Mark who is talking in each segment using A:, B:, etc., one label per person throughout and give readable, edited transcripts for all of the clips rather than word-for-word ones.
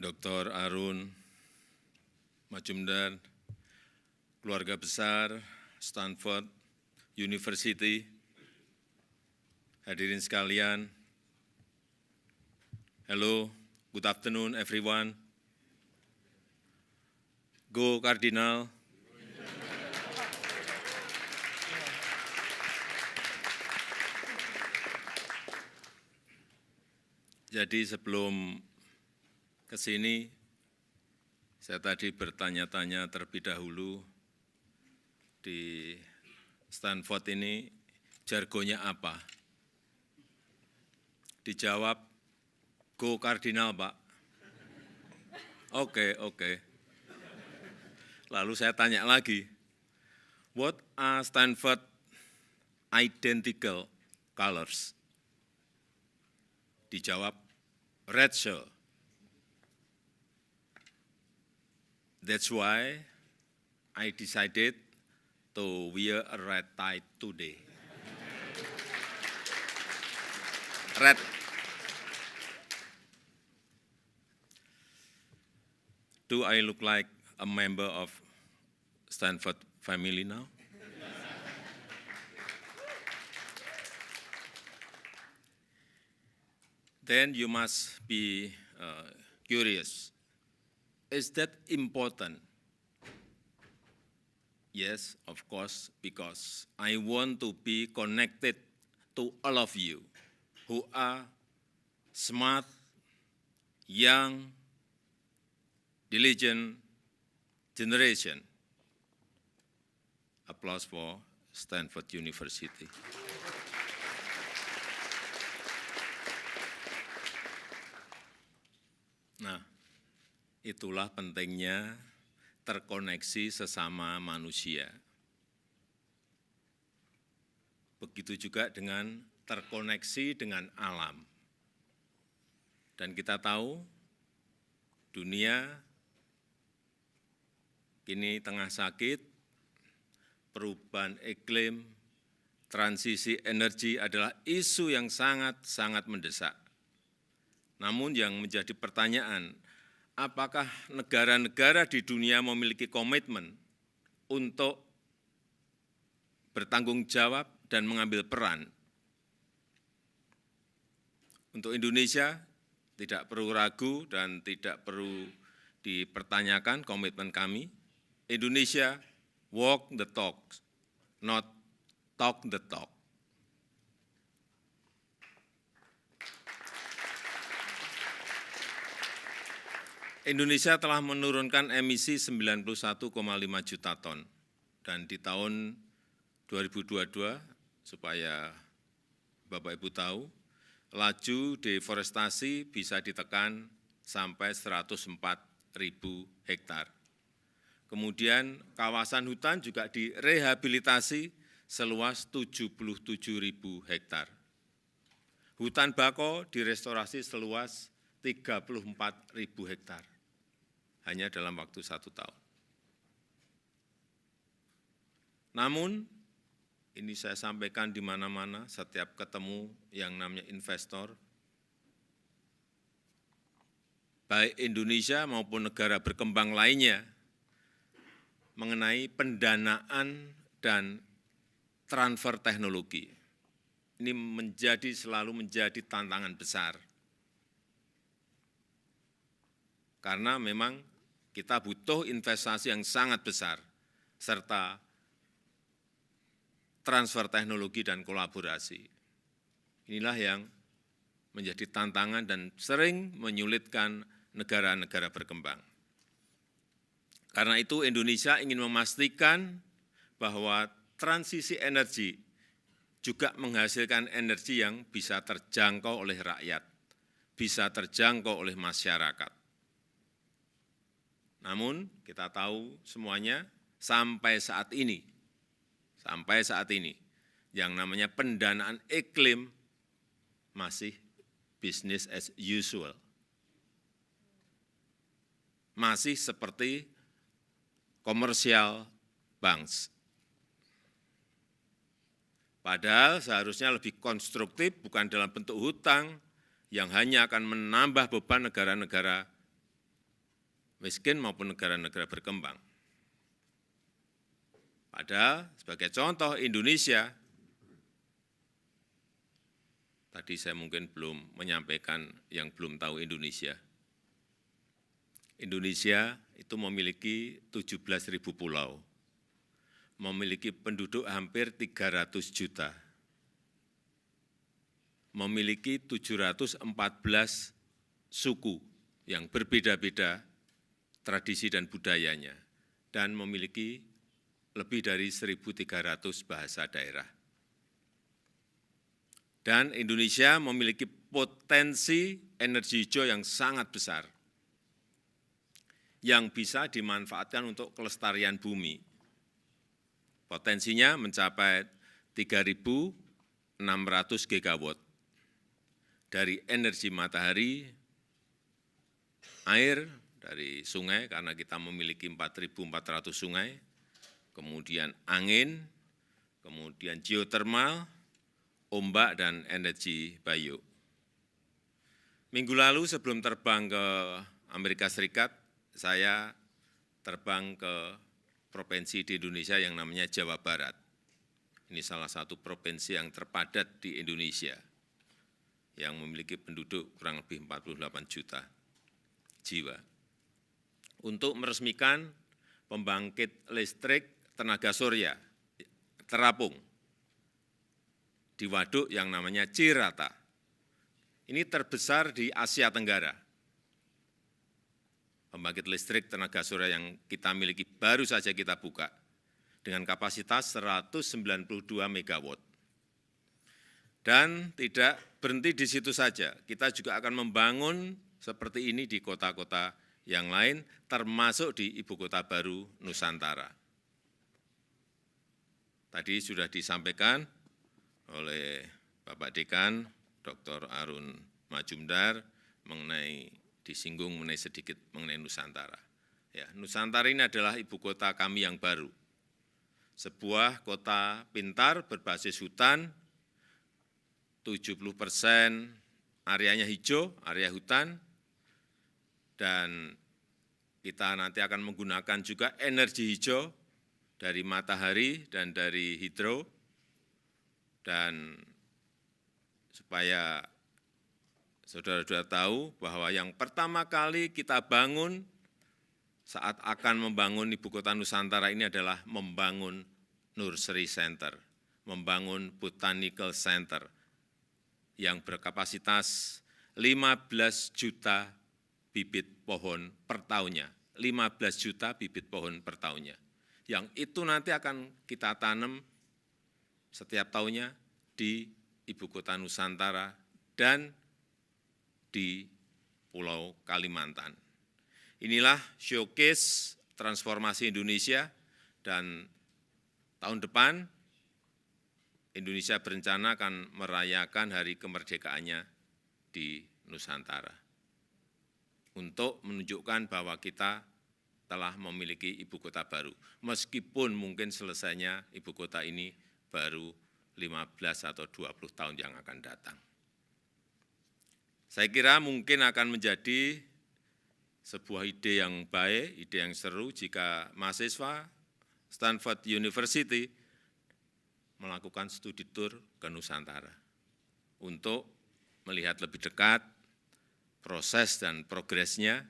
A: Dr. Arun Majumdar, keluarga besar Stanford University, hadirin sekalian, hello, good afternoon everyone. Go Cardinal. Jadi sebelum ke sini, saya tadi bertanya-tanya terlebih dahulu di Stanford ini jargonnya apa? Dijawab, go Cardinal, Pak. Oke. Lalu saya tanya lagi, what are Stanford identical colors? Dijawab, red shirt. That's why I decided to wear a red tie today. Red. Do I look like a member of Stanford family now? Then you must be curious. Is that important? Yes, of course, because I want to be connected to all of you who are smart, young, diligent generation. Applause for Stanford University. Nah, itulah pentingnya terkoneksi sesama manusia. Begitu juga dengan terkoneksi dengan alam. Dan kita tahu dunia kini tengah sakit, perubahan iklim, transisi energi adalah isu yang sangat mendesak. Namun yang menjadi pertanyaan, apakah negara-negara di dunia memiliki komitmen untuk bertanggung jawab dan mengambil peran? Untuk Indonesia tidak perlu ragu dan tidak perlu dipertanyakan komitmen kami. Indonesia walk the talk, not talk the talk. Indonesia telah menurunkan emisi 91,5 juta ton, dan di tahun 2022, supaya Bapak Ibu tahu, laju deforestasi bisa ditekan sampai 104.000 hektar. Kemudian kawasan hutan juga direhabilitasi seluas 77.000 hektar. Hutan bakau direstorasi seluas 34.000 hektar. Hanya dalam waktu 1 tahun. Namun, ini saya sampaikan di mana-mana, setiap ketemu yang namanya investor, baik Indonesia maupun negara berkembang lainnya, mengenai pendanaan dan transfer teknologi. Ini selalu menjadi tantangan besar. Karena memang kita butuh investasi yang sangat besar, serta transfer teknologi dan kolaborasi. Inilah yang menjadi tantangan dan sering menyulitkan negara-negara berkembang. Karena itu Indonesia ingin memastikan bahwa transisi energi juga menghasilkan energi yang bisa terjangkau oleh rakyat, bisa terjangkau oleh masyarakat. Namun kita tahu semuanya sampai saat ini, yang namanya pendanaan iklim masih business as usual. Masih seperti commercial banks. Padahal seharusnya lebih konstruktif, bukan dalam bentuk hutang yang hanya akan menambah beban negara-negara miskin maupun negara-negara berkembang. Padahal sebagai contoh Indonesia, tadi saya mungkin belum menyampaikan yang belum tahu Indonesia. Indonesia itu memiliki 17.000 pulau, memiliki penduduk hampir 300 juta, memiliki 714 suku yang berbeda-beda tradisi dan budayanya, dan memiliki lebih dari 1.300 bahasa daerah. Dan Indonesia memiliki potensi energi hijau yang sangat besar, yang bisa dimanfaatkan untuk kelestarian bumi. Potensinya mencapai 3.600 gigawatt dari energi matahari, air dari sungai, karena kita memiliki 4.400 sungai, kemudian angin, kemudian geotermal, ombak, dan energi bio. Minggu lalu sebelum terbang ke Amerika Serikat, saya terbang ke provinsi di Indonesia yang namanya Jawa Barat. Ini salah satu provinsi yang terpadat di Indonesia, yang memiliki penduduk kurang lebih 48 juta jiwa. Untuk meresmikan pembangkit listrik tenaga surya terapung di waduk yang namanya Cirata. Ini terbesar di Asia Tenggara. Pembangkit listrik tenaga surya yang kita miliki baru saja kita buka dengan kapasitas 192 megawatt. Dan tidak berhenti di situ saja, kita juga akan membangun seperti ini di kota-kota yang lain, termasuk di ibu kota baru Nusantara. Tadi sudah disampaikan oleh Bapak Dekan, Dr. Arun Majumdar, disinggung sedikit mengenai Nusantara. Ya, Nusantara ini adalah ibu kota kami yang baru. Sebuah kota pintar berbasis hutan, 70% areanya hijau, area hutan, dan kita nanti akan menggunakan juga energi hijau dari matahari dan dari hidro, dan supaya saudara-saudara tahu bahwa yang pertama kali kita bangun saat akan membangun ibu kota Nusantara ini adalah membangun Nursery Center, membangun Botanical Center yang berkapasitas 15 juta bibit pohon per tahunnya, 15 juta bibit pohon per tahunnya. Yang itu nanti akan kita tanam setiap tahunnya di ibu kota Nusantara dan di Pulau Kalimantan. Inilah showcase transformasi Indonesia, dan tahun depan Indonesia berencana akan merayakan hari kemerdekaannya di Nusantara untuk menunjukkan bahwa kita telah memiliki ibu kota baru, meskipun mungkin selesainya ibu kota ini baru 15 atau 20 tahun yang akan datang. Saya kira mungkin akan menjadi sebuah ide yang baik, ide yang seru jika mahasiswa Stanford University melakukan studi tour ke Nusantara untuk melihat lebih dekat proses dan progresnya.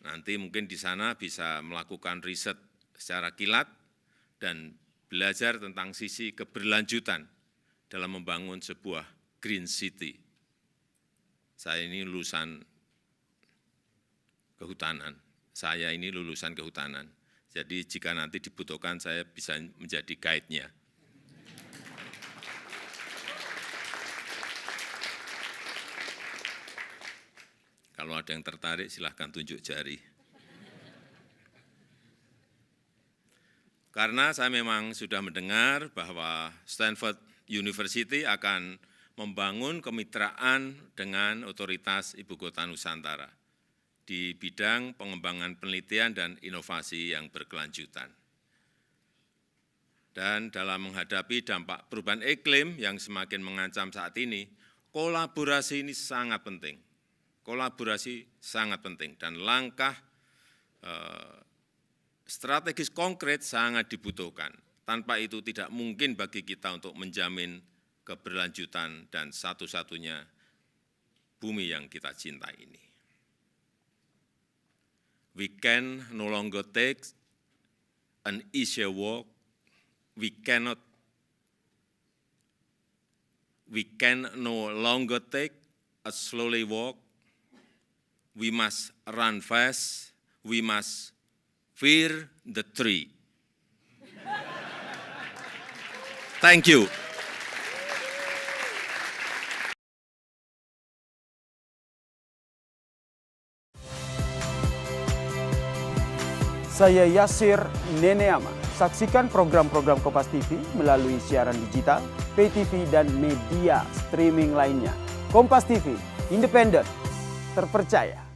A: Nanti mungkin di sana bisa melakukan riset secara kilat dan belajar tentang sisi keberlanjutan dalam membangun sebuah green city. Saya ini lulusan kehutanan, jadi jika nanti dibutuhkan saya bisa menjadi guide-nya. Kalau ada yang tertarik silahkan tunjuk jari. Karena saya memang sudah mendengar bahwa Stanford University akan membangun kemitraan dengan otoritas Ibu Kota Nusantara di bidang pengembangan penelitian dan inovasi yang berkelanjutan. Dan dalam menghadapi dampak perubahan iklim yang semakin mengancam saat ini, kolaborasi ini sangat penting. kolaborasi sangat penting dan langkah strategis konkret sangat dibutuhkan. Tanpa itu tidak mungkin bagi kita untuk menjamin keberlanjutan dan satu-satunya bumi yang kita cintai ini. We can no longer take an easier walk. We can no longer take a slowly walk. We must run fast. We must fear the tree. Thank you.
B: Saya Yasir Neneama. Saksikan program-program Kompas TV melalui siaran digital, pay TV, dan media streaming lainnya. Kompas TV, independen, terpercaya.